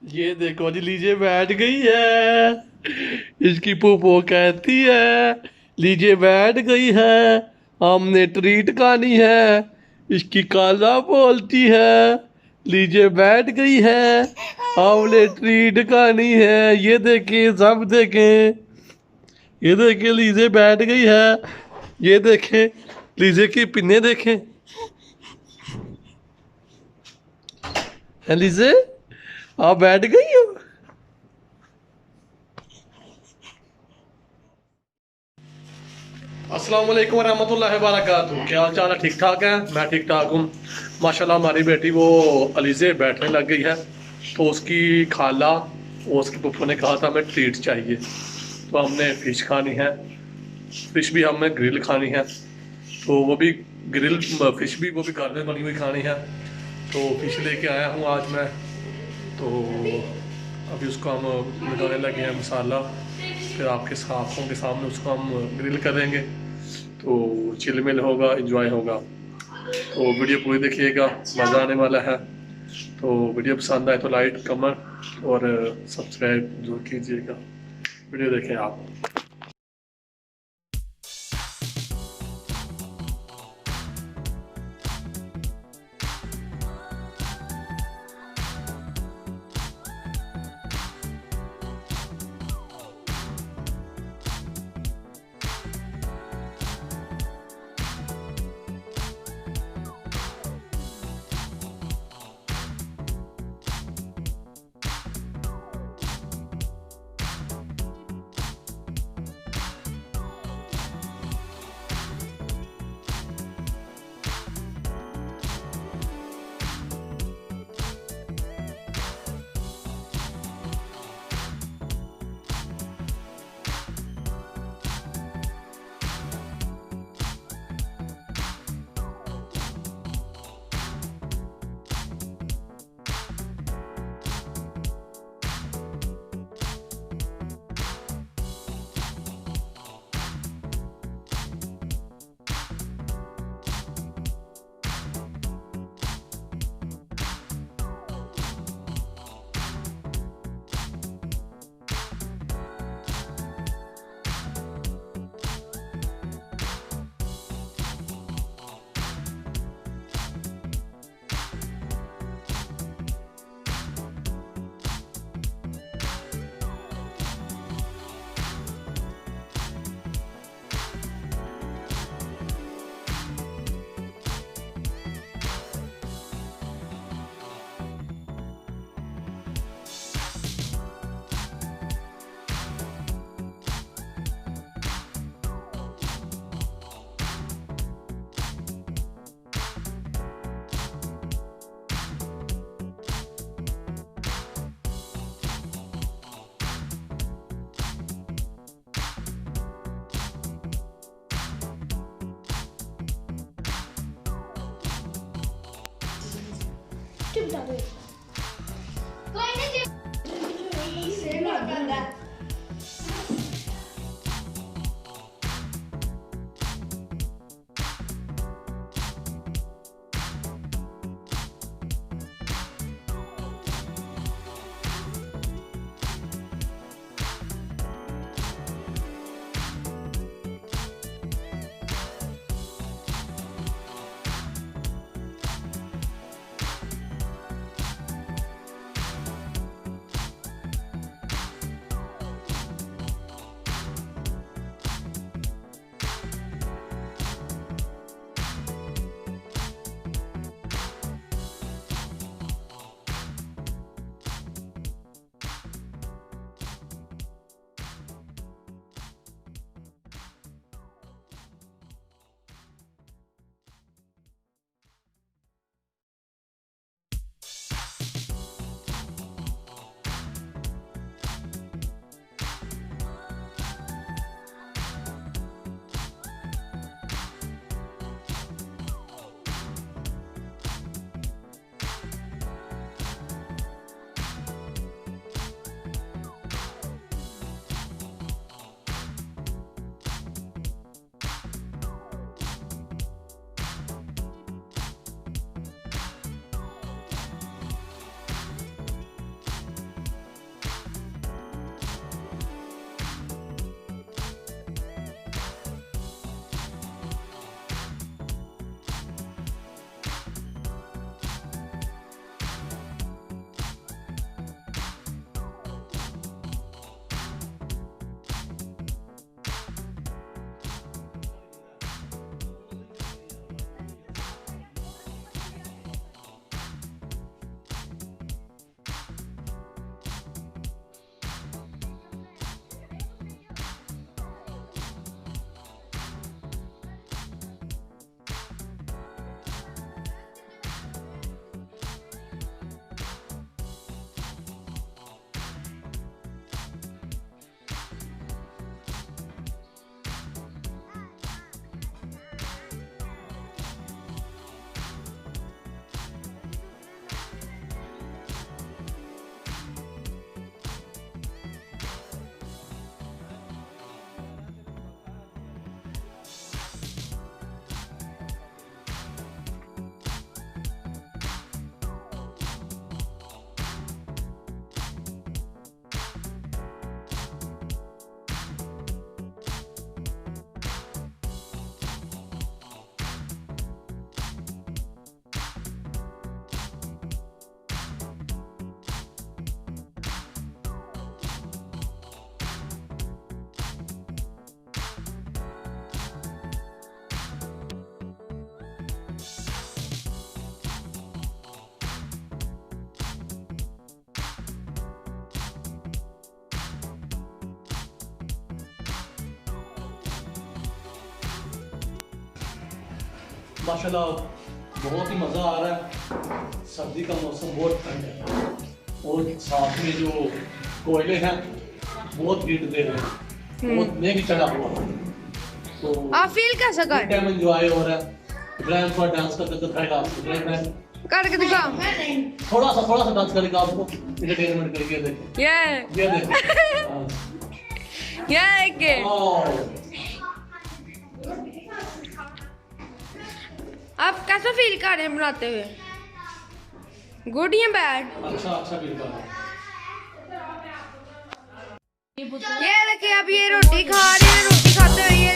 ये देखो जी, लीजिए बैठ गई है। इसकी फूफो कहती है लीजिए बैठ गई है, हमने ट्रीट खानी है। इसकी खाला बोलती है लीजिए बैठ गई है, हमने ट्रीट खानी है। ये देखें, सब देखें, ये देखें लीजिए बैठ गई है। ये देखें लीजिए की पिन्ने देखें। है लीजिए, आप बैठ गई हो। अस्सलाम वालेकुम रहमतुल्लाहि व बरकातहू। क्या हाल चाल है? ठीक ठाक है? मैं ठीक ठाक हूँ माशाल्लाह। हमारी बेटी वो अलीज़े बैठने लग गई है, तो उसकी खाला और उसके पप्पू ने कहा था हमें ट्रीट चाहिए, तो हमने फ़िश खानी है। फ़िश भी हमें ग्रिल खानी है, तो वो भी ग्रिल फ़िश भी वो भी घर में बनी हुई खानी है। तो फ़िश लेके आया हूँ आज मैं, तो अभी उसको हम लगाने लगे हैं मसाला, फिर आपके आँखों के सामने उसको हम ग्रिल करेंगे, तो चिलमिल होगा, एंजॉय होगा। तो वीडियो पूरी देखिएगा, मज़ा आने वाला है। तो वीडियो पसंद आए तो लाइक कमेंट और सब्सक्राइब जरूर कीजिएगा। वीडियो देखें आप। माशाल्लाह बहुत ही मज़ा आ रहा है। सर्दी का मौसम बहुत ठंड है और साथ में जो कोयले हैं बहुत हीट दे रहे हैं, बहुत मेघ चढ़ा हुआ है। तो आप फील कैसा कर रहे टाइम एंजॉय हो रहा है। इब्राहिम थोड़ा डांस करके दिखाएगा आपको। इब्राहिम करके दिखाओ, थोड़ा सा डांस करेगा आपको, एंटरटेनमेंट करेंगे। देखिए ये देखिए ये के आप कैसा फील कर रहे हैं बनाते हुए? गुड या बैड? अच्छा फील कर रहा है। ये देखिए अब ये रोटी खा रहे हैं, रोटी खाते हुए ये